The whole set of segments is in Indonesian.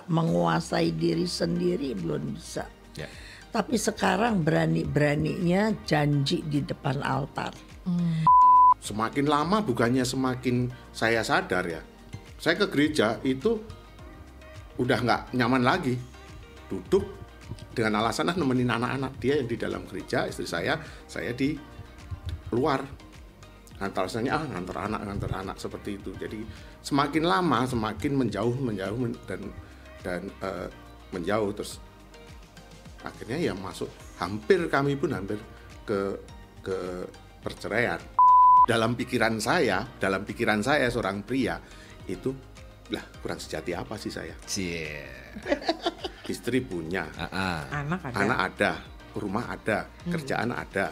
menguasai diri sendiri belum bisa. Ya. Tapi sekarang berani-beraninya janji di depan altar. Semakin lama bukannya semakin saya sadar ya. Saya ke gereja itu udah nggak nyaman lagi. Duduk dengan alasan nemenin anak-anak, dia yang di dalam gereja, istri saya di luar. Alasannya ngantar anak seperti itu. Jadi semakin lama semakin menjauh dan menjauh, terus akhirnya ya kami pun hampir ke perceraian. Dalam pikiran saya seorang pria itu kurang sejati apa sih saya? Istri punya, anak ada, rumah ada, kerjaan ada,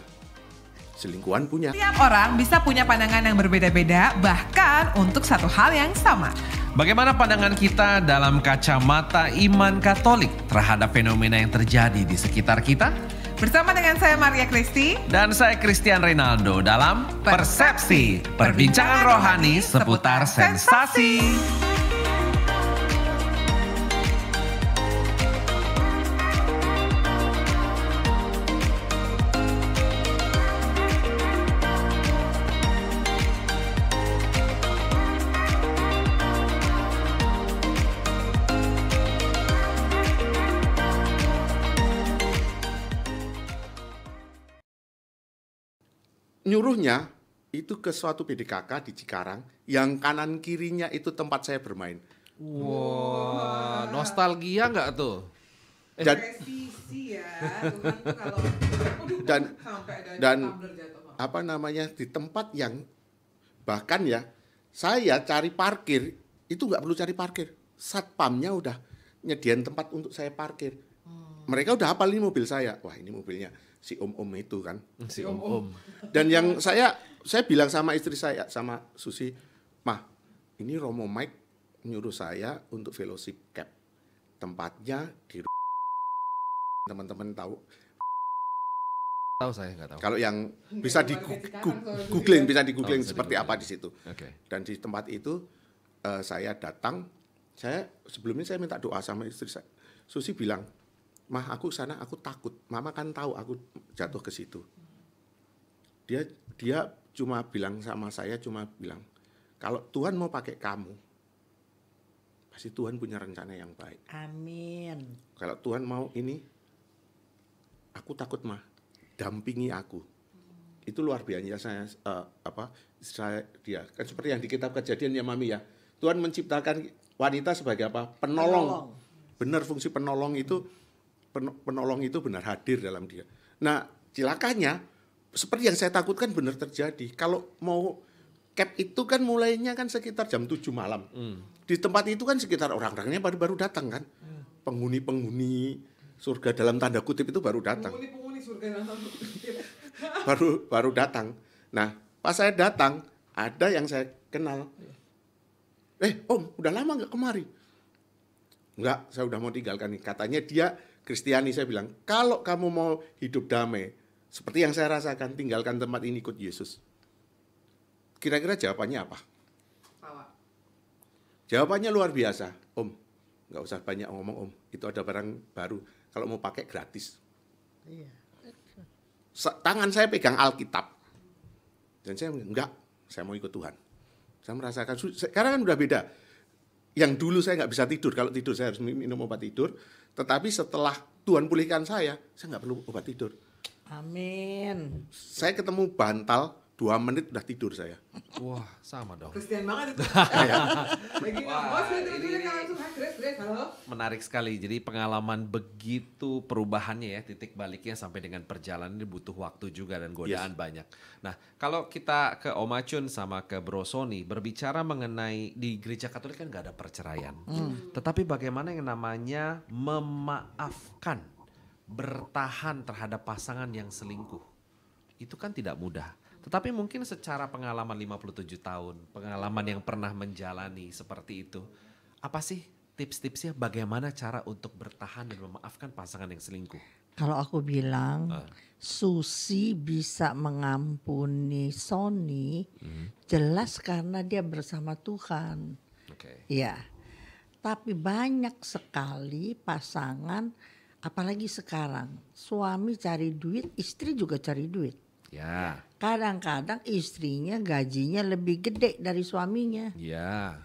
selingkuhan punya. Setiap orang bisa punya pandangan yang berbeda-beda, bahkan untuk satu hal yang sama. Bagaimana pandangan kita dalam kacamata iman Katolik terhadap fenomena yang terjadi di sekitar kita? Bersama dengan saya Maria Kristi Dan saya Christian Reynaldo dalam Persepsi, perbincangan rohani seputar sensasi. Nyuruhnya itu ke suatu PDKK di Cikarang yang kanan kirinya itu tempat saya bermain. Wah, nostalgia nggak tuh? Presisi ya, dan apa namanya, di tempat yang bahkan ya saya cari parkir itu nggak perlu cari parkir, satpamnya udah nyediain tempat untuk saya parkir. Mereka udah hafal ini mobil saya, wah ini mobilnya si om itu kan, Si om. Dan yang saya bilang sama istri saya, sama Susi, Mah, ini Romo Mike nyuruh saya untuk fellowship camp. Tempatnya di teman-teman tahu. Tahu saya nggak tahu. Kalau yang bisa di googling, seperti apa di situ. Oke. Dan di tempat itu saya datang, sebelumnya saya minta doa sama istri saya. Susi bilang, Mah, aku sana aku takut. Mama kan tahu aku jatuh ke situ. Dia cuma bilang sama saya, kalau Tuhan mau pakai kamu, pasti Tuhan punya rencana yang baik. Amin. Kalau Tuhan mau ini, aku takut Mah, dampingi aku. Itu luar biasa dia. Kan seperti yang di kitab Kejadian ya Mami ya. Tuhan menciptakan wanita sebagai apa? Penolong. Benar, fungsi penolong itu benar hadir dalam dia. Nah, cilakanya seperti yang saya takutkan benar terjadi. Kalau mau cap itu kan mulainya kan sekitar jam 7 malam. Di tempat itu kan sekitar orang-orangnya baru datang kan. Penghuni surga dalam tanda kutip itu baru datang. Penghuni surga dalam tanda kutip. baru datang. Nah, pas saya datang, ada yang saya kenal. Om, udah lama nggak kemari? Enggak, saya udah mau tinggalkan nih. Katanya dia Kristiani. Saya bilang, kalau kamu mau hidup damai, seperti yang saya rasakan, tinggalkan tempat ini, ikut Yesus. Kira-kira jawabannya apa? Jawabannya luar biasa. Om, nggak usah banyak ngomong Om. Itu ada barang baru. Kalau mau pakai gratis. Iya. Tangan saya pegang Alkitab. Dan saya bilang, enggak, saya mau ikut Tuhan. Saya merasakan, sekarang kan udah beda. Yang dulu saya nggak bisa tidur, kalau tidur saya harus minum obat tidur. Tetapi setelah Tuhan pulihkan saya nggak perlu obat tidur. Amin. Saya ketemu bantal, 2 menit udah tidur saya. Wah, sama dong. Kristian banget itu. Lagi ngomong, tidur-tidurnya kan langsung Grace, halo. Menarik sekali. Jadi pengalaman begitu perubahannya ya, titik baliknya sampai dengan perjalanan ini butuh waktu juga dan godaan banyak. Nah, kalau kita ke Om Acun sama ke Bro Sony berbicara mengenai di gereja Katolik kan nggak ada perceraian. Tetapi bagaimana yang namanya memaafkan, bertahan terhadap pasangan yang selingkuh. Itu kan tidak mudah. Tetapi mungkin secara pengalaman 57 tahun, pengalaman yang pernah menjalani seperti itu, apa sih tips-tipsnya bagaimana cara untuk bertahan dan memaafkan pasangan yang selingkuh? Kalau aku bilang, Susi bisa mengampuni Sony, jelas karena dia bersama Tuhan. Oke. Ya, Tapi banyak sekali pasangan, apalagi sekarang, suami cari duit, istri juga cari duit. Ya. Kadang-kadang istrinya gajinya lebih gede dari suaminya. Ya.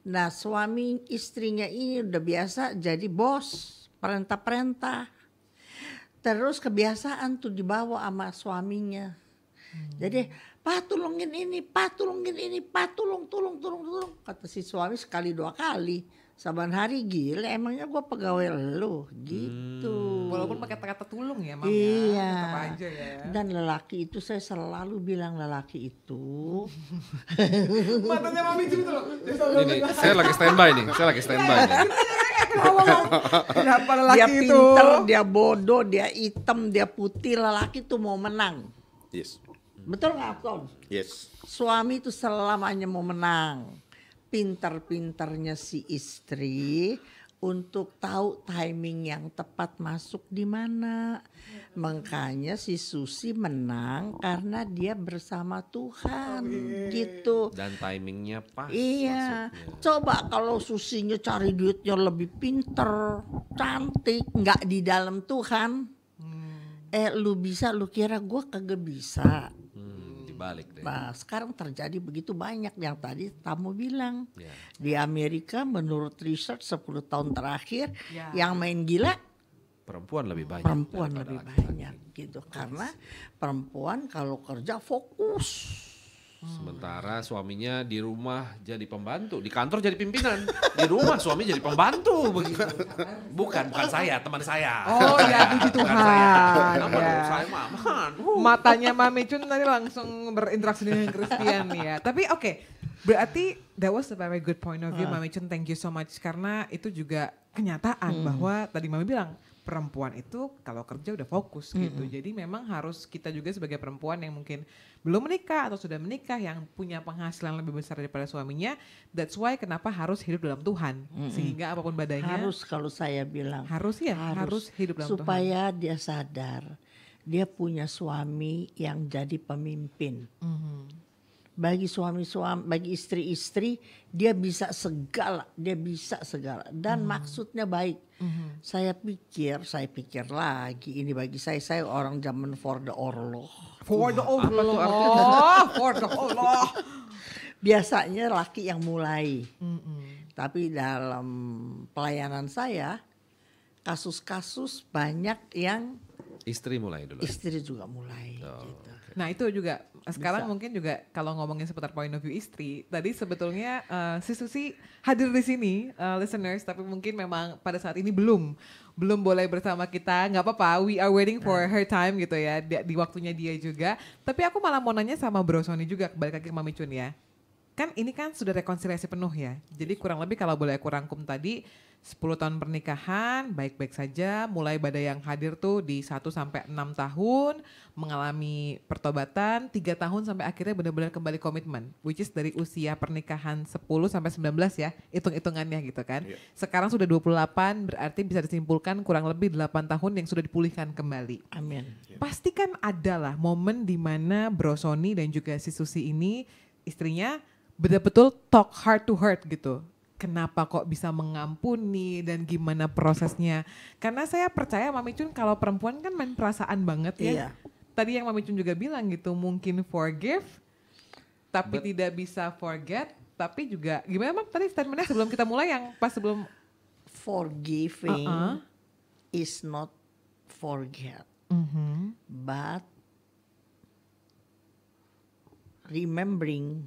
Nah, suami istrinya ini udah biasa jadi bos, perintah-perintah. Terus kebiasaan tuh dibawa sama suaminya. Jadi, Pak tolongin ini, Pak tolongin ini, Pak tolong. Kata si suami sekali 2 kali. Saban hari gila, emangnya gue pegawai lu gitu. Walaupun pakai kata tulung ya, Mam, Iya. ya. Tetap aja ya. Dan lelaki itu saya selalu bilang lelaki itu Matanya Mami Jun itu loh. Ini saya lagi standby nih. Kenapa dia lelaki itu? pinter, dia bodoh, dia hitam, dia putih. Lelaki itu mau menang. Yes. Betul nggak, Ton? Yes. Suami itu selamanya mau menang. Pintar-pintarnya si istri untuk tahu timing yang tepat masuk di mana. Makanya si Susi menang karena dia bersama Tuhan gitu. Dan timingnya pas. Iya, masuknya. coba kalau Susinya cari duitnya lebih pinter, cantik, nggak di dalam Tuhan. Lu bisa, lu kira gue kagak bisa. Dibalik deh. Nah, sekarang terjadi begitu banyak yang tadi tamu bilang. Ya. Di Amerika menurut research 10 tahun terakhir Ya. yang main gila Perempuan lebih banyak. perempuan daripada lebih laki-laki. banyak gitu. Karena perempuan kalau kerja fokus. Sementara suaminya di rumah jadi pembantu, di kantor jadi pimpinan, di rumah suami jadi pembantu begitu. Bukan saya, teman saya. Oh ya, puji Bukan Tuhan. saya. Kenapa Ya. dong? Saya mah aman. Matanya Mami Chun tadi langsung berinteraksi dengan Christian ya. Tapi oke, berarti that was a very good point of view Mami Chun. Thank you so much karena itu juga kenyataan bahwa tadi Mami bilang perempuan itu kalau kerja udah fokus gitu. Jadi memang harus kita juga sebagai perempuan yang mungkin belum menikah atau sudah menikah yang punya penghasilan lebih besar daripada suaminya. That's why kenapa harus hidup dalam Tuhan. Sehingga apapun badainya Harus kalau saya bilang. harus hidup dalam Tuhan. supaya dia sadar dia punya suami yang jadi pemimpin. Bagi bagi istri-istri dia bisa segala dan maksudnya baik. Saya pikir lagi ini bagi saya orang zaman for the Allah. For the Allah, for the Allah. Biasanya laki yang mulai. Tapi dalam pelayanan saya kasus-kasus banyak yang Istri mulai dulu. istri juga mulai gitu. Nah itu juga sekarang mungkin juga kalau ngomongin seputar point of view istri, tadi sebetulnya si Susi hadir di sini listeners, tapi mungkin memang pada saat ini belum boleh bersama kita, nggak apa-apa, we are waiting for her time gitu ya, di waktunya dia juga. Tapi aku malah mau nanya sama Bro Sony juga, balik lagi ke Mami Chun ya. Kan ini kan sudah rekonsiliasi penuh ya, jadi kurang lebih kalau boleh aku rangkum tadi 10 tahun pernikahan baik-baik saja, mulai badai yang hadir tuh di 1 sampai 6 tahun, mengalami pertobatan 3 tahun sampai akhirnya benar-benar kembali komitmen, which is dari usia pernikahan 10 sampai 19 ya, hitung-hitungannya gitu kan. Iya. Sekarang sudah 28, berarti bisa disimpulkan kurang lebih 8 tahun yang sudah dipulihkan kembali. Amin. Pasti kan adalah momen di mana Bro Sony dan juga si Susi ini istrinya betul-betul talk heart to heart gitu. Kenapa kok bisa mengampuni dan gimana prosesnya? Karena saya percaya Mami Chun kalau perempuan kan main perasaan banget ya. Iya. Tadi yang Mami Chun juga bilang gitu, mungkin forgive tapi tidak bisa forget, tapi juga gimana Mam tadi statementnya sebelum kita mulai yang pas sebelum Forgiving is not forget, but remembering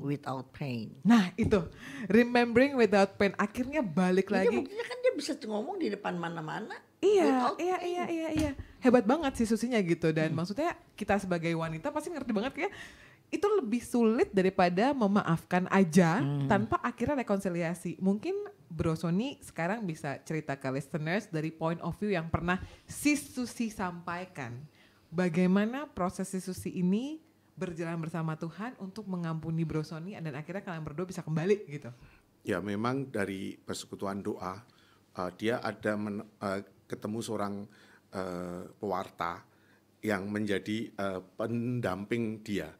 without pain. Nah itu remembering without pain akhirnya balik Ini lagi. buktinya kan dia bisa ngomong di depan mana-mana. Iya, without iya. Hebat banget sih Susinya gitu dan maksudnya kita sebagai wanita pasti ngerti banget kayak itu lebih sulit daripada memaafkan aja tanpa akhirnya rekonsiliasi. Mungkin Bro Sony sekarang bisa cerita ke listeners dari point of view yang pernah si Susi sampaikan. Bagaimana proses si Susi ini berjalan bersama Tuhan untuk mengampuni Bro Sony dan akhirnya kalian berdua bisa kembali gitu. Ya memang dari persekutuan doa dia ada ketemu seorang pewarta yang menjadi pendamping dia.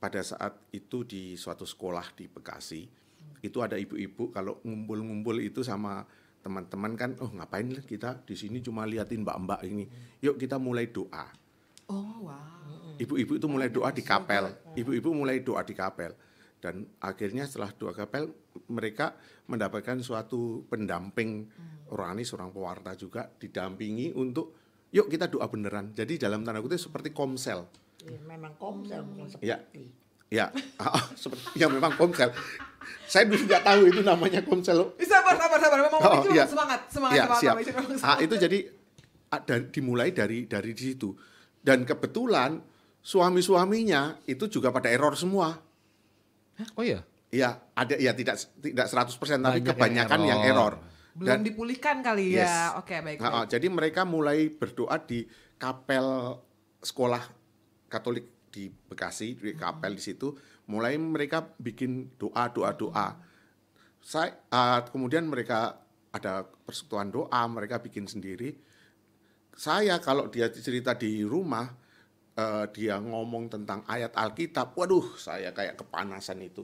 Pada saat itu di suatu sekolah di Bekasi Itu ada ibu-ibu kalau ngumpul-ngumpul itu sama teman-teman kan, oh ngapain lah kita di sini cuma liatin mbak-mbak ini. Yuk kita mulai doa. Oh wow. Ibu-ibu itu mulai doa di kapel. Ibu-ibu mulai doa di kapel. Dan akhirnya setelah doa kapel, mereka mendapatkan suatu pendamping rohani, seorang pewarta juga, didampingi untuk, yuk kita doa beneran. Jadi dalam tanda kutip seperti komsel. Ya, memang komsel bukan Ya. seperti. Ya, seperti ya memang komsel. Saya dulu nggak tahu itu namanya komsel. Sabar. Memang itu iya. semangat. Ya, siap. Memang Itu jadi dimulai dari di situ. Dan kebetulan suami-suaminya itu juga pada error semua. Oh iya. Ya, ada ya tidak 100% tapi Banyak kebanyakan yang yang error. belum dipulihkan kali Yes. ya. Oke, baik. Jadi mereka mulai berdoa di kapel sekolah Katolik di Bekasi, di kapel di situ, mulai mereka bikin doa. Kemudian mereka ada persekutuan doa, mereka bikin sendiri. Saya kalau dia cerita di rumah, dia ngomong tentang ayat Alkitab, waduh, saya kayak kepanasan itu.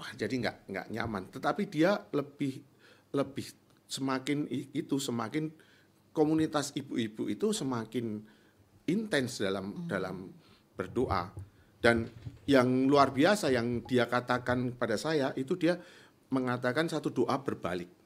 Wah, jadi nggak nyaman. Tetapi dia lebih semakin komunitas ibu-ibu itu semakin intens dalam berdoa. Dan yang luar biasa yang dia katakan pada saya itu dia mengatakan satu doa berbalik.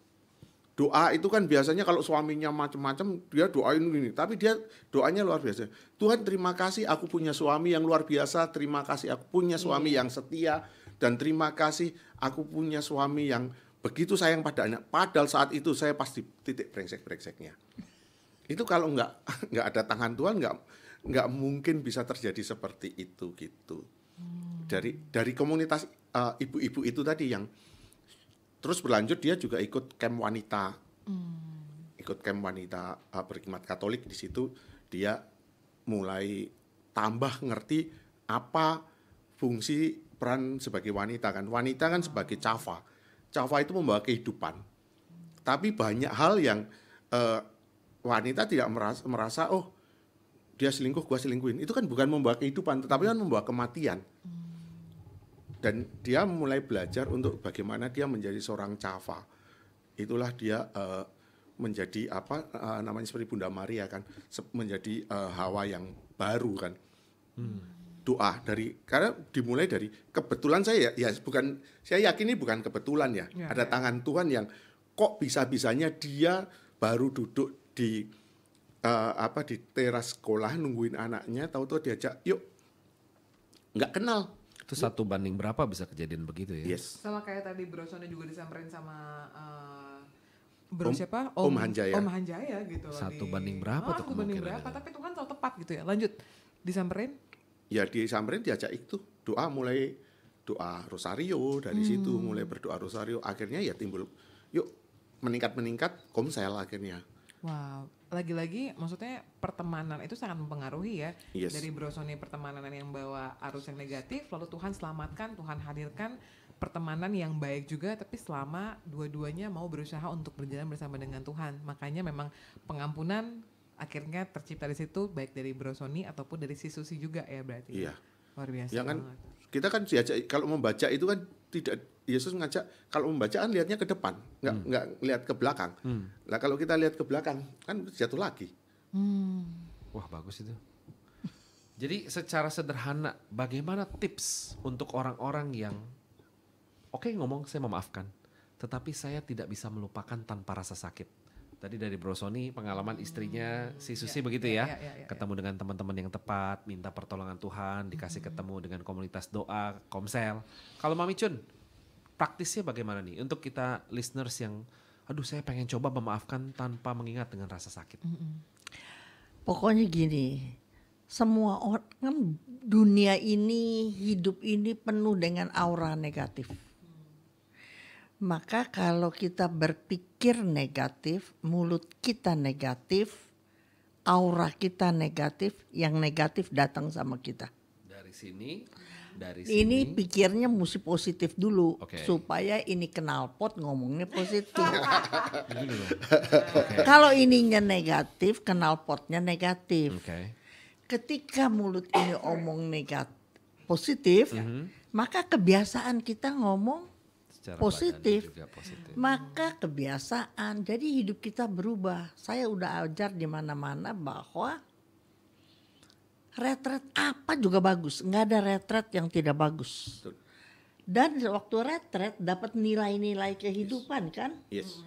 Doa itu kan biasanya kalau suaminya macam-macam dia doain ini, tapi dia doanya luar biasa. Tuhan terima kasih aku punya suami yang luar biasa, terima kasih aku punya suami yang setia, dan terima kasih aku punya suami yang begitu sayang pada anak. Padahal saat itu saya pasti titik brengsek-brengseknya. Itu kalau nggak ada tangan Tuhan nggak mungkin bisa terjadi seperti itu gitu. Dari komunitas ibu-ibu itu tadi yang terus berlanjut, dia juga ikut camp wanita. Ikut camp wanita berkhidmat Katolik. Di situ dia mulai tambah ngerti apa fungsi peran sebagai wanita kan. Wanita kan sebagai cafa. Cafa itu membawa kehidupan. Tapi banyak hal yang wanita tidak merasa oh dia selingkuh, gua selingkuhin. Itu kan bukan membawa kehidupan, tetapi kan membawa kematian. Dan dia mulai belajar untuk bagaimana dia menjadi seorang cafa. Itulah dia menjadi namanya seperti Bunda Maria kan, menjadi Hawa yang baru kan. Doa karena dimulai dari kebetulan saya saya yakin ini bukan kebetulan ya. Ada tangan Tuhan yang kok bisa-bisanya dia baru duduk di teras sekolah nungguin anaknya, tahu-tahu diajak yuk, nggak kenal. Itu 1:berapa bisa kejadian begitu ya? Yes. Sama kayak tadi Bro Sony juga disamperin sama siapa? Om Hanjaya. Om Hanjaya gitu. 1:berapa tuh 1:berapa, tapi Tuhan selalu tepat gitu ya. Lanjut, disamperin? Ya disamperin, diajak itu doa, mulai doa rosario dari situ, mulai berdoa rosario. Akhirnya ya timbul, yuk meningkat komsel akhirnya. Wow, lagi-lagi maksudnya pertemanan itu sangat mempengaruhi ya. Yes. Dari Bro Sony pertemanan yang bawa arus yang negatif, lalu Tuhan selamatkan, Tuhan hadirkan pertemanan yang baik juga, tapi selama dua-duanya mau berusaha untuk berjalan bersama dengan Tuhan. Makanya memang pengampunan akhirnya tercipta di situ, baik dari Bro Sony ataupun dari si Susi juga ya berarti. Iya. Luar biasa Ya kan, banget. kita kan diajak, kalau membaca itu kan tidak, Yesus ngajak kalau membaca kan lihatnya ke depan, nggak lihat ke belakang. Lah kalau kita lihat ke belakang kan jatuh lagi. Wah, bagus itu. Jadi secara sederhana, bagaimana tips untuk orang-orang yang ngomong saya memaafkan, tetapi saya tidak bisa melupakan tanpa rasa sakit. Tadi dari Bro Sony pengalaman istrinya si Susi begitu ya. Ketemu dengan teman-teman yang tepat, minta pertolongan Tuhan, dikasih ketemu dengan komunitas doa, komsel. Kalau Mami Chun, praktisnya bagaimana nih untuk kita listeners yang saya pengen coba memaafkan tanpa mengingat dengan rasa sakit. Pokoknya gini, semua orang kan dunia ini, hidup ini penuh dengan aura negatif. Maka kalau kita berpikir negatif, mulut kita negatif, aura kita negatif, yang negatif datang sama kita. Dari sini. Ini pikirnya mesti positif dulu, Okay. supaya ini knalpot ngomongnya positif. Kalau ininya negatif, knalpotnya negatif. Okay. Ketika mulut ini omong positif, maka kebiasaan kita ngomong Secara positif, badannya juga positif. maka kebiasaan. Jadi hidup kita berubah. Saya udah ajar di mana-mana bahwa retret apa juga bagus, nggak ada retret yang tidak bagus. Betul. Dan waktu retret dapat nilai-nilai kehidupan kan. Yes.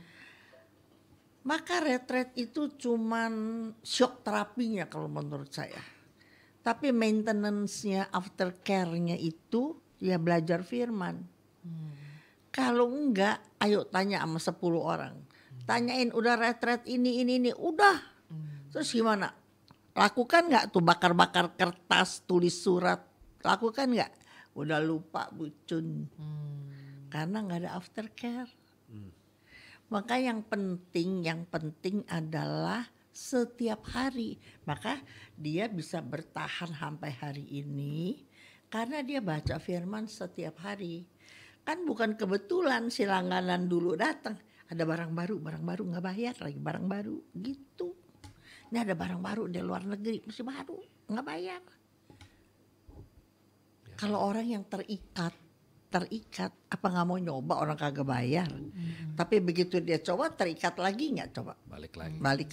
Maka retret itu cuman shock terapinya kalau menurut saya. Tapi maintenance-nya, aftercare-nya itu ya belajar firman. Kalau enggak, ayo tanya sama 10 orang. Tanyain udah retret ini, udah. Terus gimana? Lakukan nggak tuh bakar-bakar kertas, tulis surat? Lakukan nggak? Udah lupa bucun. Karena nggak ada aftercare. Maka yang penting adalah setiap hari. Maka dia bisa bertahan sampai hari ini karena dia baca firman setiap hari. Kan bukan kebetulan si langganan dulu datang. Ada barang baru nggak bayar lagi barang baru gitu. Ini ada barang baru di luar negeri masih baru nggak bayar. Kalau orang yang terikat apa nggak mau nyoba orang kagak bayar. Tapi begitu dia coba terikat lagi nggak coba balik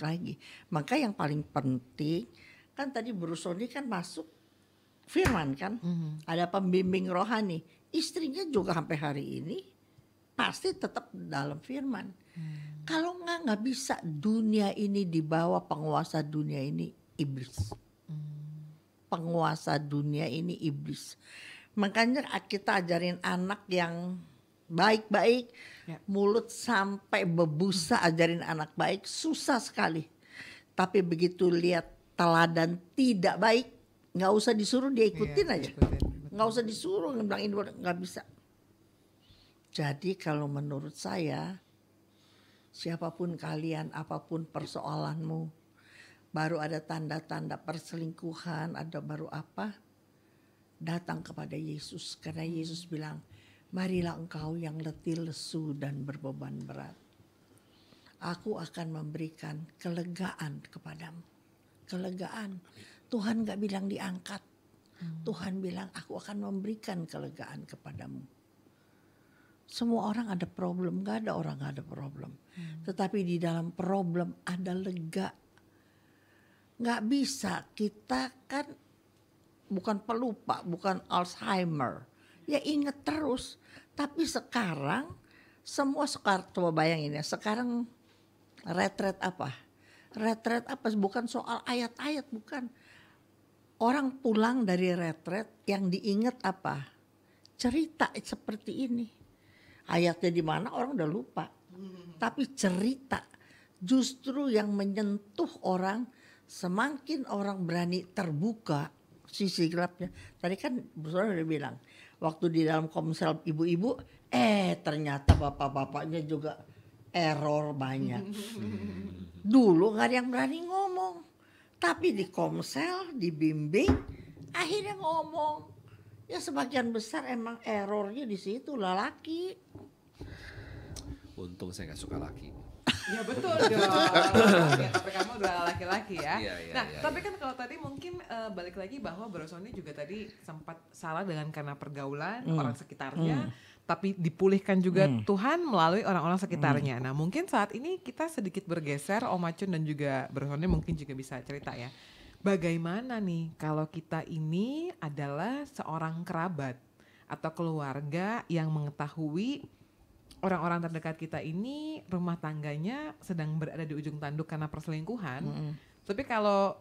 lagi. Maka yang paling penting kan tadi Brusoni kan masuk firman kan. Ada pembimbing rohani, istrinya juga sampai hari ini pasti tetap dalam firman. Kalau nggak bisa. Dunia ini dibawa penguasa dunia ini iblis. Penguasa dunia ini iblis. Makanya kita ajarin anak yang baik-baik, mulut sampai bebusa ajarin anak baik susah sekali. Tapi begitu lihat teladan tidak baik, nggak usah disuruh dia ikutin aja. Nggak usah disuruh bilang ini nggak bisa. Jadi kalau menurut saya, siapapun kalian, apapun persoalanmu, baru ada tanda-tanda perselingkuhan, ada baru apa, datang kepada Yesus. Karena Yesus bilang, marilah engkau yang letih, lesu dan berbeban berat. Aku akan memberikan kelegaan kepadamu. Kelegaan. Tuhan gak bilang diangkat. Tuhan bilang aku akan memberikan kelegaan kepadamu. Semua orang ada problem, gak ada orang gak ada problem. Tetapi di dalam problem ada lega. Gak bisa, kita kan bukan pelupa, bukan Alzheimer. Ya ingat terus. Tapi sekarang semua coba bayangin ya. Sekarang retret apa? Retret apa? Bukan soal ayat-ayat, bukan. Orang pulang dari retret yang diingat apa? Cerita seperti ini. Ayatnya di mana orang udah lupa. Tapi cerita justru yang menyentuh orang, semakin orang berani terbuka sisi gelapnya. Tadi kan Bu Saudara udah bilang, waktu di dalam komsel ibu-ibu, ternyata bapak-bapaknya juga error banyak. Dulu gak ada yang berani ngomong. Tapi di komsel, dibimbing, akhirnya ngomong. Ya sebagian besar emang errornya di situ laki. Untung saya gak suka laki. Ya betul dong. Ya, tapi kamu udah laki-laki ya. Tapi kan kalau tadi mungkin balik lagi bahwa Brosoni juga tadi sempat salah dengan karena pergaulan orang sekitarnya. Tapi dipulihkan juga Tuhan melalui orang-orang sekitarnya. Nah mungkin saat ini kita sedikit bergeser, Om Acun dan juga Brosoni mungkin juga bisa cerita ya. Bagaimana nih kalau kita ini adalah seorang kerabat atau keluarga yang mengetahui orang-orang terdekat kita ini rumah tangganya sedang berada di ujung tanduk karena perselingkuhan. Tapi kalau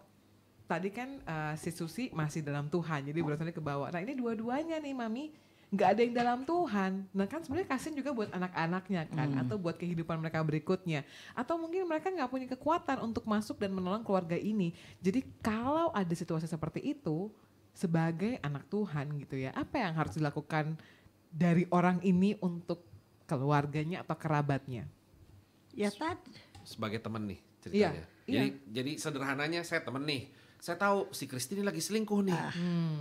tadi kan si Susi masih dalam Tuhan, jadi Brosoni ke bawah. Nah ini dua-duanya nih Mami, nggak ada yang dalam Tuhan. Nah kan sebenarnya kasihan juga buat anak-anaknya kan, atau buat kehidupan mereka berikutnya. Atau mungkin mereka nggak punya kekuatan untuk masuk dan menolong keluarga ini. Jadi kalau ada situasi seperti itu, sebagai anak Tuhan gitu ya, apa yang harus dilakukan dari orang ini untuk keluarganya atau kerabatnya? Ya tadi. Sebagai teman nih ceritanya. Jadi sederhananya saya temen nih. Saya tahu si Kristi ini lagi selingkuh nih.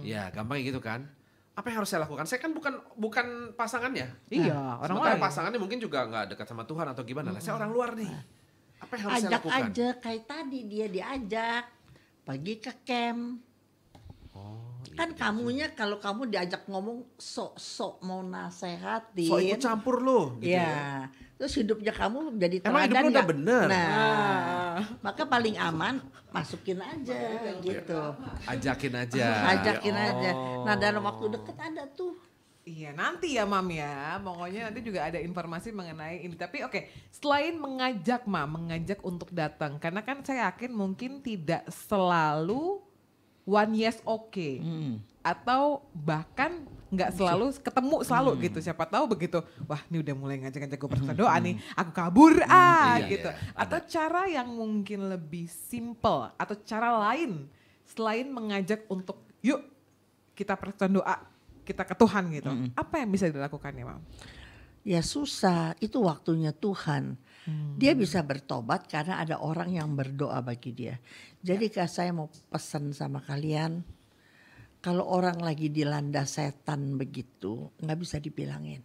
Ya gampang gitu kan. Apa yang harus saya lakukan? Saya kan bukan pasangannya. Iya, orang sementara lain. pasangannya mungkin juga nggak dekat sama Tuhan atau gimana. Saya orang luar nih. Apa yang harus saya Ajak lakukan? aja kayak tadi dia diajak pergi ke camp. Kan kamunya kalau kamu diajak ngomong sok-sok mau nasehatin. So ikut campur lu gitu ya. Ya, terus hidupnya kamu jadi Emang hidup teladan lu udah nggak? bener? Nah, maka paling aman masukin aja gitu. Ajakin aja. Ajakin aja. Oh. Nah dalam waktu deket ada tuh. Iya nanti ya Mam ya, pokoknya nanti juga ada informasi mengenai ini. Tapi oke, selain mengajak mengajak untuk datang, karena kan saya yakin mungkin tidak selalu one yes oke, atau bahkan nggak selalu ketemu selalu gitu. Siapa tahu begitu, wah ini udah mulai ngajak-ngajak gue berdoa nih, aku kabur iya, gitu. iya, Atau cara yang mungkin lebih simple atau cara lain selain mengajak untuk yuk kita berdoa, kita ke Tuhan gitu. Apa yang bisa dilakukan ya Mam? Ya susah, itu waktunya Tuhan. Dia bisa bertobat karena ada orang yang berdoa bagi dia. Jadi saya mau pesan sama kalian, kalau orang lagi dilanda setan begitu, nggak bisa dibilangin.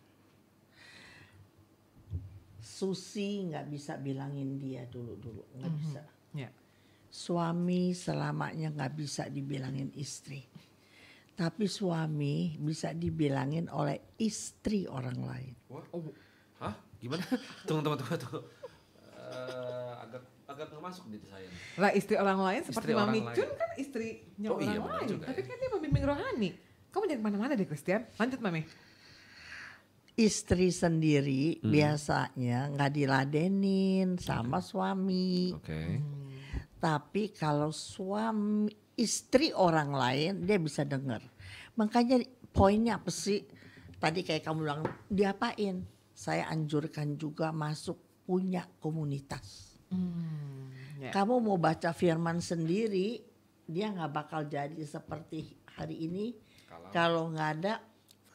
Susi nggak bisa bilangin dia dulu, nggak bisa. Ya. Suami selamanya nggak bisa dibilangin istri. Tapi suami bisa dibilangin oleh istri orang lain. Hah? Gimana? Tunggu. Agak nggak masuk di saya. Lah istri orang lain seperti Istri orang Mami lain. Cun kan istrinya Oh orang iya, benar lain. juga Tapi ya. kan dia pembimbing rohani. Kamu jangan kemana-mana deh Christian. Lanjut Mami. Istri sendiri biasanya nggak diladenin sama suami. Oke. Tapi kalau istri orang lain dia bisa dengar. Makanya poinnya apa sih? Tadi kayak kamu bilang diapain? Saya anjurkan juga masuk punya komunitas. Ya. Kamu mau baca firman sendiri, dia nggak bakal jadi seperti hari ini kalau nggak ada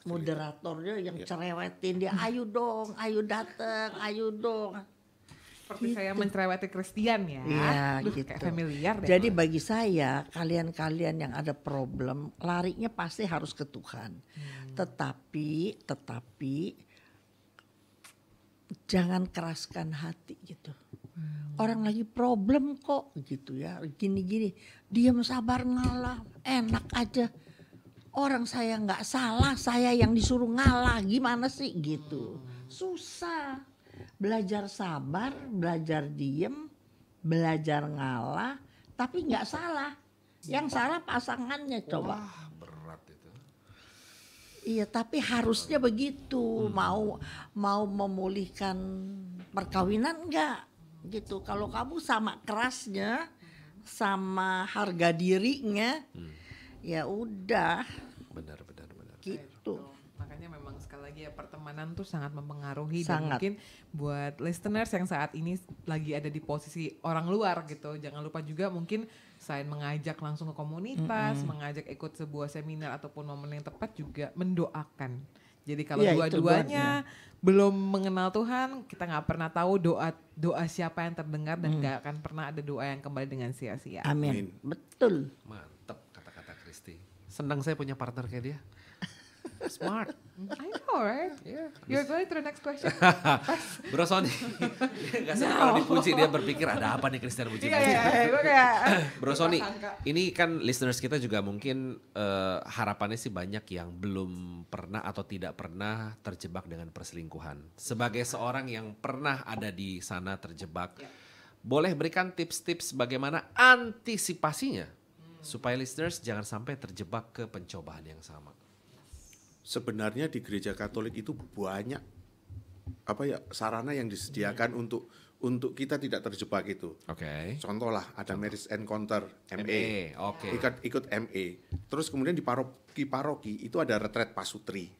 moderatornya yang cerewetin dia. Ayo dong, ayo datang, ayo dong. Seperti saya mencereweti Christian ya. Iya Duh, gitu. kayak familiar deh. Jadi bagi saya kalian-kalian yang ada problem larinya pasti harus ke Tuhan. Tetapi jangan keraskan hati gitu. Orang lagi problem kok gitu ya. Gini-gini diam sabar ngalah enak aja. Orang saya nggak salah, saya yang disuruh ngalah gimana sih gitu. Susah. Belajar sabar, belajar diem, belajar ngalah, tapi nggak salah. Yang salah pasangannya coba. Wah, berat itu. Iya, tapi harusnya begitu. Mau memulihkan perkawinan enggak gitu. Kalau kamu sama kerasnya, sama harga dirinya, ya udah Benar. gitu. Makanya memang sekali lagi ya pertemanan tuh sangat mempengaruhi dan Sangat. mungkin buat listeners yang saat ini lagi ada di posisi orang luar gitu, jangan lupa juga mungkin selain mengajak langsung ke komunitas, mengajak ikut sebuah seminar ataupun momen yang tepat juga mendoakan. Jadi kalau Iya, itu dua-duanya belum mengenal Tuhan, kita nggak pernah tahu doa siapa yang terdengar dan nggak akan pernah ada doa yang kembali dengan sia-sia. Amin. Betul. Mantep kata-kata Kristi. Senang saya punya partner kayak dia. Smart. I know, right? Iya. You're going to the next question. Bro Sony. Dia nggak suka kalau dipuji, dia berpikir ada apa nih Christian puji. Iya, gue kayak Bro Sony, ini kan listeners kita juga mungkin harapannya sih banyak yang belum pernah atau tidak pernah terjebak dengan perselingkuhan. Sebagai seorang yang pernah ada di sana terjebak, boleh berikan tips-tips bagaimana antisipasinya supaya listeners jangan sampai terjebak ke pencobaan yang sama. Sebenarnya di gereja Katolik itu banyak sarana yang disediakan untuk kita tidak terjebak itu. Oke. Contoh lah ada marriage encounter ME. Oke. Ikut ME. Terus kemudian di paroki itu ada retret pasutri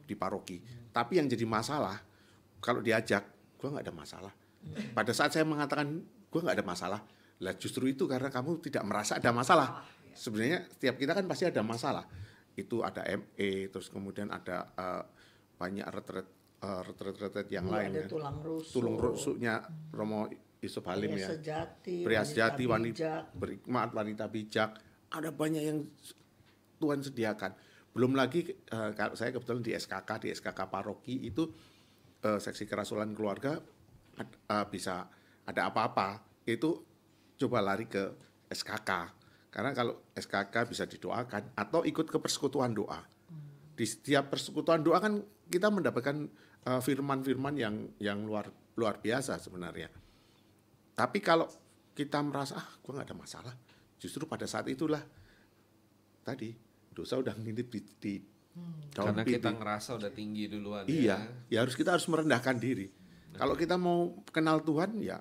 di paroki. Tapi yang jadi masalah kalau diajak, gue nggak ada masalah. Pada saat saya mengatakan gue nggak ada masalah, lah justru itu karena kamu tidak merasa ada masalah. Sebenarnya setiap kita kan pasti ada masalah. Itu ada ME, terus kemudian ada banyak retret yang lain. Ada Ya. tulang rusuk. Tulung rusuknya Romo Yusuf Halim Pria ya. sejati, Pria sejati, wanita wanita bijak. berhikmat, wanita bijak. Ada banyak yang Tuhan sediakan. Belum lagi kalau saya kebetulan di SKK paroki itu seksi kerasulan keluarga bisa ada apa-apa itu coba lari ke SKK Karena kalau SKK bisa didoakan atau ikut ke persekutuan doa. Di setiap persekutuan doa kan kita mendapatkan firman-firman yang luar biasa sebenarnya. Tapi kalau kita merasa gue nggak ada masalah, justru pada saat itulah tadi dosa udah ngintip di daun Karena pipi. kita ngerasa udah tinggi duluan. Iya, ya kita harus merendahkan diri. Kalau kita mau kenal Tuhan, ya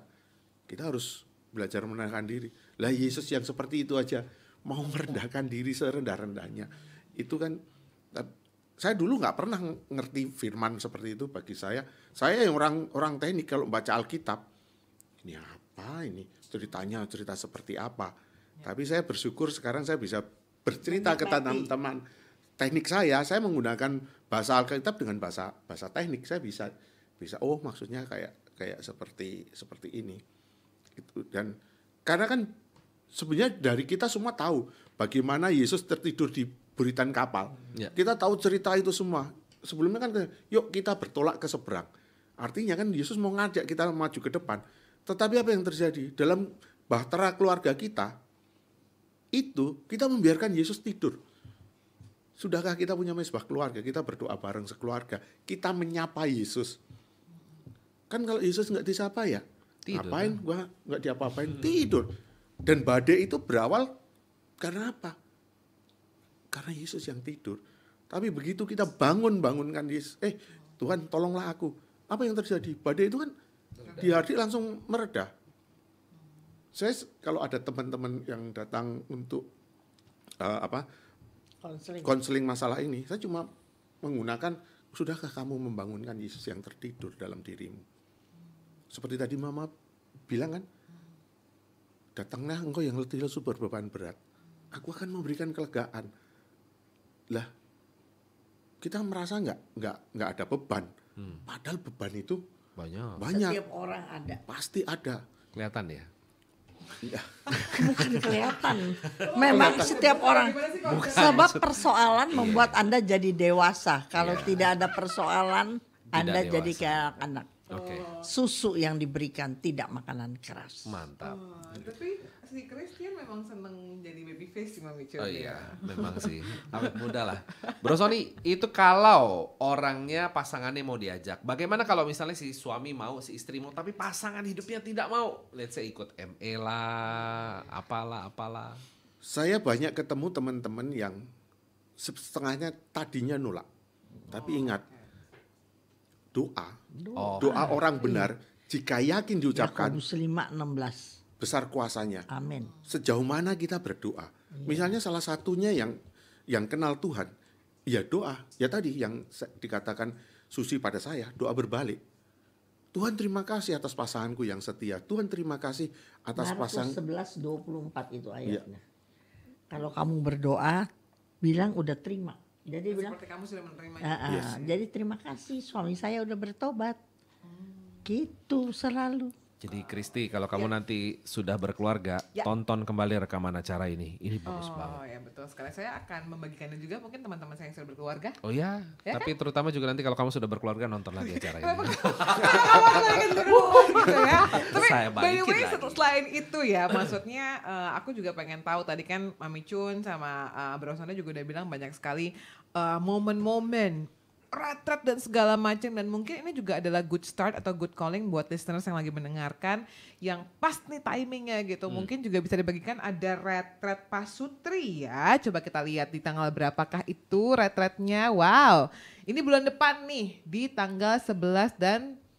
kita harus belajar merendahkan diri. Lah Yesus yang seperti itu aja mau merendahkan diri serendah-rendahnya. Itu kan, saya dulu nggak pernah ngerti firman seperti itu bagi saya. Saya yang orang teknik kalau baca Alkitab, ini apa ini? Ceritanya cerita seperti apa? Tapi saya bersyukur sekarang saya bisa bercerita ke teman-teman teknik saya menggunakan bahasa Alkitab dengan bahasa teknik. Saya bisa oh maksudnya kayak seperti ini. Itu. Dan karena kan sebenarnya dari kita semua tahu bagaimana Yesus tertidur di buritan kapal. Ya. Kita tahu cerita itu semua. Sebelumnya kan yuk kita bertolak ke seberang. Artinya kan Yesus mau ngajak kita maju ke depan. Tetapi apa yang terjadi? Dalam bahtera keluarga kita, itu kita membiarkan Yesus tidur. Sudahkah kita punya mezbah keluarga? Kita berdoa bareng sekeluarga. Kita menyapa Yesus. Kan kalau Yesus nggak disapa ya, Tidur. ngapain? Gua nggak diapa-apain, tidur. Dan badai itu berawal karena apa? Karena Yesus yang tidur. Tapi begitu kita bangunkan Yesus, Tuhan tolonglah aku. Apa yang terjadi? Badai itu kan di hati langsung mereda. Saya kalau ada teman-teman yang datang untuk konseling masalah ini, saya cuma menggunakan, sudahkah kamu membangunkan Yesus yang tertidur dalam dirimu? Seperti tadi Mama bilang kan, datanglah engkau yang letih lesu berbeban berat, aku akan memberikan kelegaan. Lah, kita merasa nggak ada beban, padahal beban itu Banyak. Setiap orang ada. pasti ada. Kelihatan ya. Ya. Bukan kelihatan. Memang setiap orang. Sebab persoalan membuat Anda jadi dewasa. Kalau Iya. tidak ada persoalan, Anda Tidak jadi dewasa. kayak anak. Oke. Susu yang diberikan, tidak makanan keras. Mantap. Tapi si Christian memang seneng jadi baby face sih Mami Cun. Oh iya, memang sih. Awet muda lah. Bro Sony, itu kalau orangnya pasangannya mau diajak. Bagaimana kalau misalnya si suami mau, si istri mau, tapi pasangan hidupnya tidak mau? Let's say ikut ME lah, apalah. Saya banyak ketemu teman-teman yang setengahnya tadinya nolak. Tapi ingat, doa orang benar jika yakin diucapkan Yakobus 5:16. besar kuasanya. Amin. Sejauh mana kita berdoa. Misalnya salah satunya yang kenal Tuhan, ya doa. Ya tadi yang dikatakan Susi pada saya, doa berbalik. Tuhan terima kasih atas pasanganku yang setia. Tuhan terima kasih atas Markus pasangan. 11:24 itu ayatnya. Kalau kamu berdoa, bilang udah terima. Jadi bilang, Seperti kamu sudah menerima. jadi terima kasih suami saya udah bertobat. Gitu selalu. Jadi Kristi, kalau kamu nanti sudah berkeluarga, tonton kembali rekaman acara ini. Ini bagus banget. Oh ya betul sekali. Saya akan membagikannya juga mungkin teman-teman saya yang sudah berkeluarga. Oh ya, Ya tapi terutama juga nanti kalau kamu sudah berkeluarga nonton lagi acara ini. Gitu ya. Tapi Saya by the balikin way lagi. selain itu ya, maksudnya aku juga pengen tahu tadi kan Mami Cun sama Bro Sony juga udah bilang banyak sekali momen-momen retret dan segala macam, dan mungkin ini juga adalah good start atau good calling buat listeners yang lagi mendengarkan yang pas nih timingnya gitu. Mungkin juga bisa dibagikan ada retret Pasutri ya. Coba kita lihat di tanggal berapakah itu retretnya. Wow. Ini bulan depan nih di tanggal 11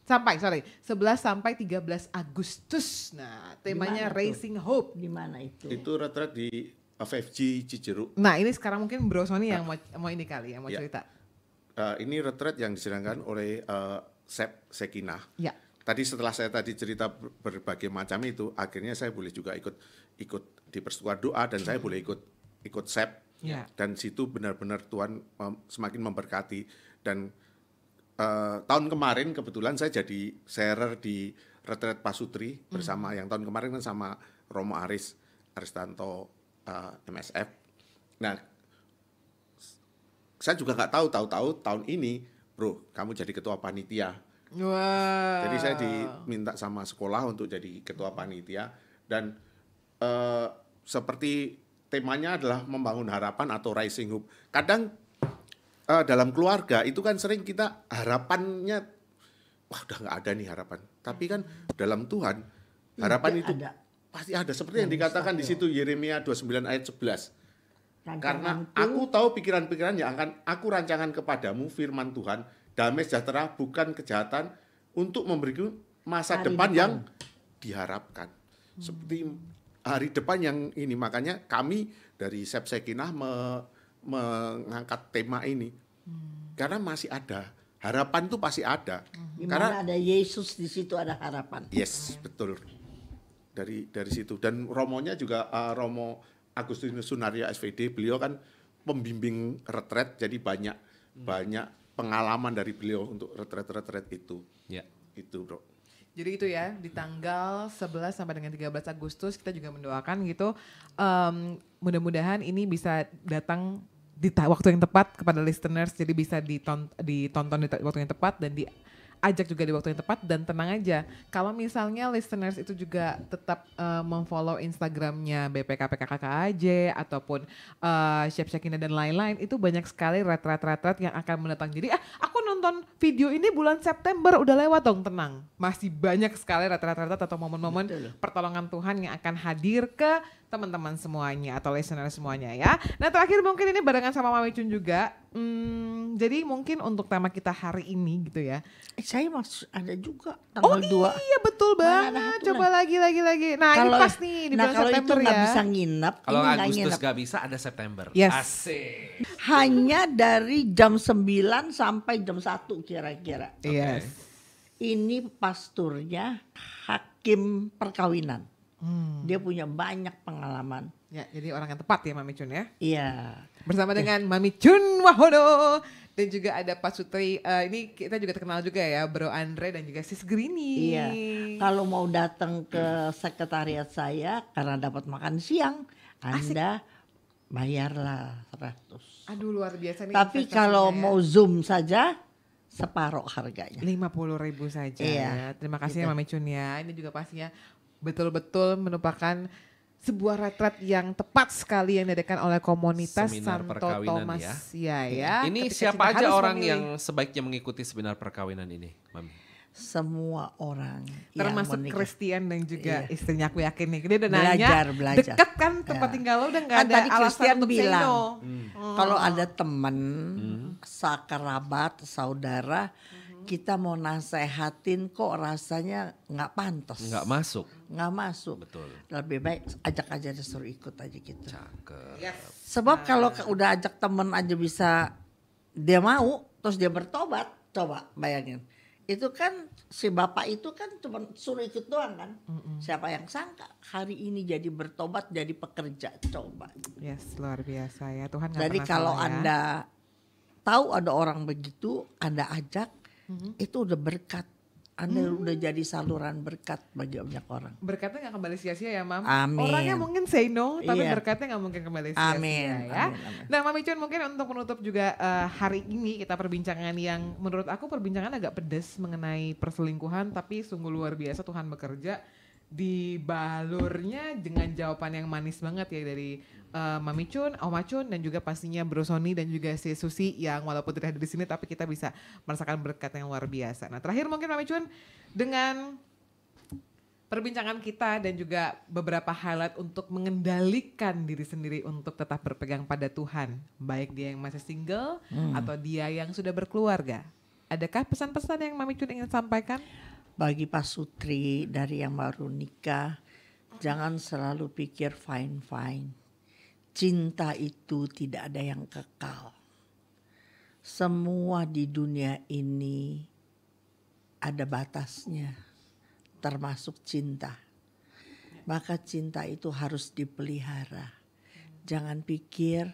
sampai 13 Agustus. Nah, temanya Di mana tuh? Raising Hope. Di mana itu? Itu retret di 5G Cijeruk. Nah, ini sekarang mungkin Bro Sony yang mau ini kali yang mau Ya. cerita. Ini retret yang diselenggarakan oleh Sep Sekinah. Ya. Tadi setelah saya tadi cerita berbagai macam itu, akhirnya saya boleh juga ikut di persekutuan doa dan saya boleh ikut Sep. Ya. Dan situ benar-benar Tuhan semakin memberkati. Dan tahun kemarin kebetulan saya jadi sharer di retret Pasutri bersama yang tahun kemarin kan sama Romo Aristanto MSF. Nah, saya juga nggak tahu tahun ini, bro, kamu jadi ketua panitia. Wow. Jadi saya diminta sama sekolah untuk jadi ketua panitia dan seperti temanya adalah membangun harapan atau rising hope. Kadang dalam keluarga itu kan sering kita harapannya, wah udah nggak ada nih harapan. Tapi kan dalam Tuhan harapan Tidak itu ada. pasti ada. Seperti yang dikatakan di situ Yeremia 29 ayat 11. Karena Rancanganku aku tahu pikiran-pikiran yang akan aku rancangan kepadamu, firman Tuhan, damai sejahtera bukan kejahatan, untuk memberiku masa Hari depan depan. yang diharapkan. Seperti hari depan yang ini, makanya kami dari Sep Sekinah mengangkat tema ini. Karena masih ada, harapan itu pasti ada. di Karena mana ada Yesus, di situ ada harapan. yes, betul. Dari situ, dan romonya juga Romo Agustinus Sunario SVD, beliau kan pembimbing retret, jadi banyak pengalaman dari beliau untuk retret itu. Ya. Itu, Bro. Jadi itu ya, di tanggal 11 sampai dengan 13 Agustus kita juga mendoakan gitu. Mudah-mudahan ini bisa datang di waktu yang tepat kepada listeners, jadi bisa ditonton di waktu yang tepat dan diajak juga di waktu yang tepat. Dan tenang aja, kalau misalnya listeners itu juga tetap memfollow Instagramnya BPKPKKKAJ ataupun Chef Shekinah dan lain-lain, itu banyak sekali retret-retret yang akan mendatang. Jadi aku nonton video ini bulan September, udah lewat dong, tenang. Masih banyak sekali retret-retret atau momen-momen pertolongan Tuhan yang akan hadir ke teman-teman semuanya atau listener semuanya ya. Nah terakhir mungkin ini barengan sama Mami Chun juga. Jadi mungkin untuk tema kita hari ini gitu ya. Saya masih ada juga tanggal 2. Iya betul Mana ada banget. satu Coba lagi. Nah ini pas nih di bulan kalau itu September nggak ya. bisa nginep, Kalau ini nggak Agustus nginep. gak bisa, ada September. Yes. Asik. Hanya dari jam 9 sampai jam 1 kira-kira. Yes. Ini pasturnya hakim perkawinan. Dia punya banyak pengalaman. Ya jadi orang yang tepat ya Mami Chun ya. Iya. Bersama dengan Mami Chun Wahono. Dan juga ada Pak Sutri, ini kita juga terkenal juga ya, Bro Andre dan juga Sis Grini. Iya. Kalau mau datang ke sekretariat saya karena dapat makan siang, Anda bayarlah 100. Aduh luar biasa nih. Tapi investasinya kalau ya. mau Zoom saja separuh harganya. 50.000 saja Iya, ya. Terima kasih gitu. ya Mami Chun ya. Ini juga pastinya betul-betul merupakan sebuah retret yang tepat sekali yang diadakan oleh komunitas Seminar Santo perkawinan Thomas ya. ya. Ini Ketika siapa cinta aja harus orang memilih. yang sebaiknya mengikuti seminar perkawinan ini, Mami? Semua orang Termasuk yang menikah. Christian dan juga Iya. istrinya, aku yakin nih. Dia udah Belajar. nanya, deket kan tempat Ya. tinggal lo udah gak Kan ada tadi alasan Christian untuk say bilang, no. Kalau ada teman, sakerabat, saudara, kita mau nasehatin kok rasanya nggak pantas, Nggak masuk. nggak masuk. Betul. Lebih baik ajak aja, disuruh ikut aja gitu. Cakep. Yes. Sebab kalau udah ajak temen aja bisa dia mau, terus dia bertobat, coba bayangin. Itu kan si bapak itu kan cuma suruh ikut doang kan. Siapa yang sangka hari ini jadi bertobat, jadi pekerja, coba. Yes, luar biasa ya. Tuhan gak Jadi pernah kalau salah ya. Anda tahu ada orang begitu, Anda ajak, itu udah berkat. Anda udah jadi saluran berkat bagi banyak orang. Berkatnya gak kembali sia-sia ya Mam. Amin. Orangnya mungkin say no, tapi Iya. berkatnya gak mungkin kembali sia-sia Amin, ya. amin. Nah Mami Chun mungkin untuk menutup juga hari ini kita perbincangan yang menurut aku perbincangan agak pedas mengenai perselingkuhan. Tapi sungguh luar biasa Tuhan bekerja. Dibalurnya dengan jawaban yang manis banget ya dari Mami Chun, Oma Chun dan juga pastinya Bro Sony dan juga si Susi yang walaupun tidak hadir di sini tapi kita bisa merasakan berkat yang luar biasa. Nah terakhir mungkin Mami Chun dengan perbincangan kita dan juga beberapa highlight untuk mengendalikan diri sendiri untuk tetap berpegang pada Tuhan, baik dia yang masih single atau dia yang sudah berkeluarga. Adakah pesan-pesan yang Mami Chun ingin sampaikan? Bagi Pak Sutri dari yang baru nikah, jangan selalu pikir fine-fine. Cinta itu tidak ada yang kekal. Semua di dunia ini ada batasnya, termasuk cinta. Maka cinta itu harus dipelihara. Jangan pikir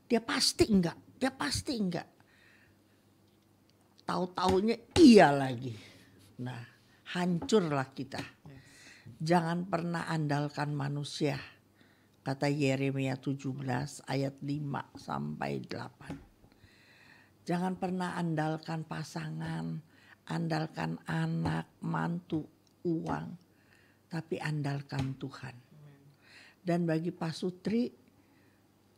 dia pasti enggak. Tahu-taunya iya lagi. Nah, hancurlah kita. Jangan pernah andalkan manusia. Kata Yeremia 17 ayat 5 sampai 8. Jangan pernah andalkan pasangan, andalkan anak, mantu, uang. Tapi andalkan Tuhan. Dan bagi Pak Sutri,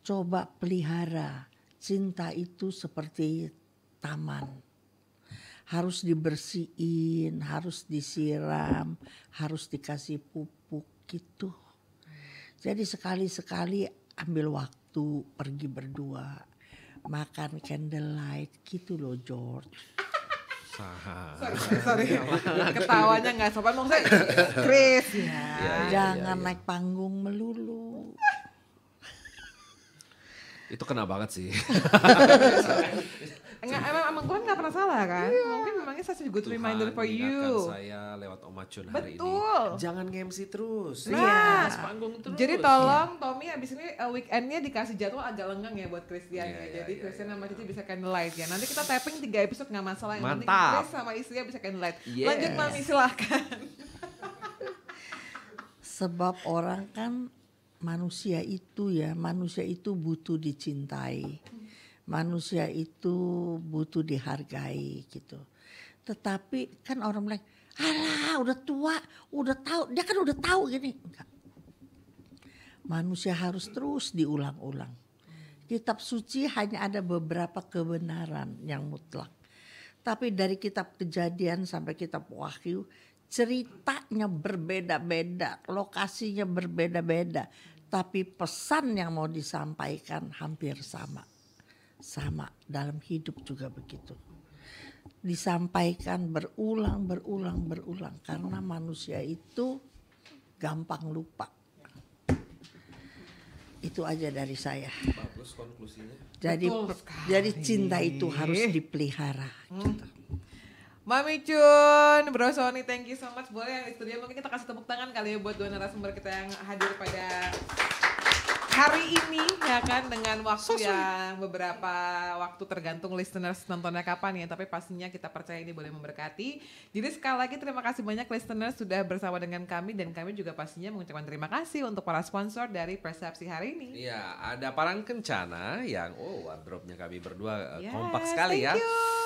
coba pelihara. Cinta itu seperti taman. Harus dibersihin, harus disiram, harus dikasih pupuk gitu. Jadi sekali-sekali ambil waktu pergi berdua, makan candlelight gitu loh George. Sorry. Ketawanya nggak sopan, maksudnya Chris ya. Jangan naik panggung melulu. Itu kena banget sih. Emang Tuhan nggak pernah salah kan? Mungkin memangnya such a good reminder for you. Tuhan saya lewat Om Acun hari Betul. ini. Jangan nge-MC terus. Nah, panggung terus. jadi tolong Tommy abis ini weekendnya dikasih jadwal agak lenggang ya buat Christian ya. Jadi Christian sama Cici bisa candlelight ya. Nanti kita tapping 3 episode nggak masalah. Yang penting Chris sama istrinya bisa candlelight. Yes. Lanjut Mami silahkan. Sebab orang kan manusia itu butuh dicintai. Manusia itu butuh dihargai gitu. Tetapi kan orang bilang, alah udah tua, udah tahu, dia kan udah tahu gini. Enggak. Manusia harus terus diulang-ulang. Kitab suci hanya ada beberapa kebenaran yang mutlak. Tapi dari kitab Kejadian sampai kitab Wahyu, ceritanya berbeda-beda, lokasinya berbeda-beda. Tapi pesan yang mau disampaikan hampir sama. Sama dalam hidup juga begitu. Disampaikan berulang karena manusia itu gampang lupa. Itu aja dari saya. Bagus konklusinya. Jadi cinta itu harus dipelihara. Gitu. Mami Cun, Bro Sony, thank you so much. Boleh yang di studio mungkin kita kasih tepuk tangan kali ya buat dua narasumber kita yang hadir pada hari ini ya kan, dengan waktu yang beberapa waktu tergantung listeners nontonnya kapan ya, tapi pastinya kita percaya ini boleh memberkati. Jadi sekali lagi terima kasih banyak listeners sudah bersama dengan kami, dan kami juga pastinya mengucapkan terima kasih untuk para sponsor dari Persepsi hari ini. Iya, ada Parang Kencana yang wardrobe-nya kami berdua Yes, kompak sekali ya. thank you.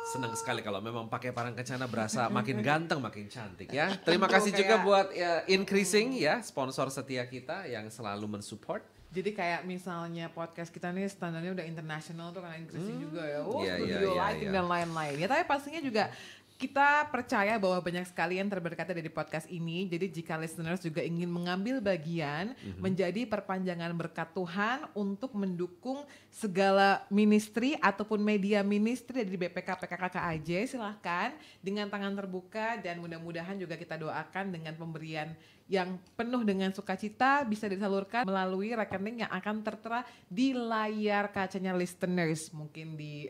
Senang sekali kalau memang pakai Parang Kencana, berasa makin ganteng, makin cantik ya. Terima kasih juga buat Increasing ya, sponsor setia kita yang selalu mensupport. Jadi kayak misalnya podcast kita nih standarnya udah internasional tuh karena Increasing juga ya. Iya, Studio lighting dan lain-lain. Ya tapi pastinya juga kita percaya bahwa banyak sekali yang terberkati dari podcast ini. Jadi jika listeners juga ingin mengambil bagian menjadi perpanjangan berkat Tuhan untuk mendukung segala ministry ataupun media ministry dari BPK PKK KAJ, silahkan dengan tangan terbuka, dan mudah-mudahan juga kita doakan dengan pemberian yang penuh dengan sukacita bisa disalurkan melalui rekening yang akan tertera di layar kacanya listeners. Mungkin di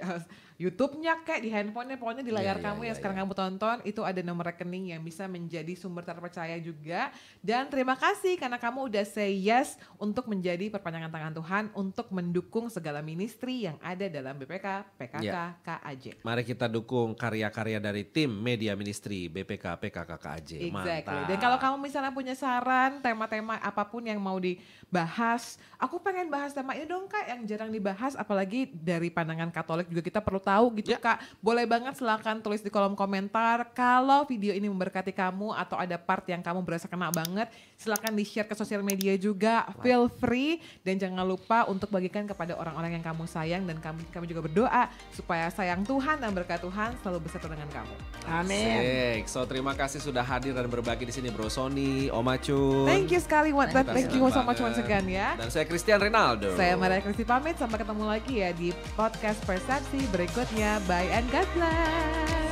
YouTube-nya kayak di handphonenya, pokoknya di layar kamu yang sekarang kamu tonton, itu ada nomor rekening yang bisa menjadi sumber terpercaya juga. Dan terima kasih karena kamu udah say yes untuk menjadi perpanjangan tangan Tuhan untuk mendukung segala ministry yang ada dalam BPK PKK KAJ. Mari kita dukung karya-karya dari tim media ministry BPK PKK KAJ. Exactly. Mantap. Dan kalau kamu misalnya punya saran, tema-tema apapun yang mau dibahas, aku pengen bahas tema ini dong Kak, yang jarang dibahas, apalagi dari pandangan Katolik juga kita perlu tahu gitu Kak. Boleh banget silakan tulis di kolom komentar. Kalau video ini memberkati kamu atau ada part yang kamu berasa kena banget, silakan di-share ke sosial media juga. Feel free, dan jangan lupa untuk bagikan kepada orang-orang yang kamu sayang, dan kami juga berdoa supaya sayang Tuhan dan berkat Tuhan selalu beserta dengan kamu. Amin. So terima kasih sudah hadir dan berbagi di sini Bro Sony, Om Acun. Thank you sekali, thank you so much once again ya. Dan saya Christian Rinaldo. Saya Maria Kristi pamit, sampai ketemu lagi ya di podcast Persepsi berikutnya. Bye and God bless.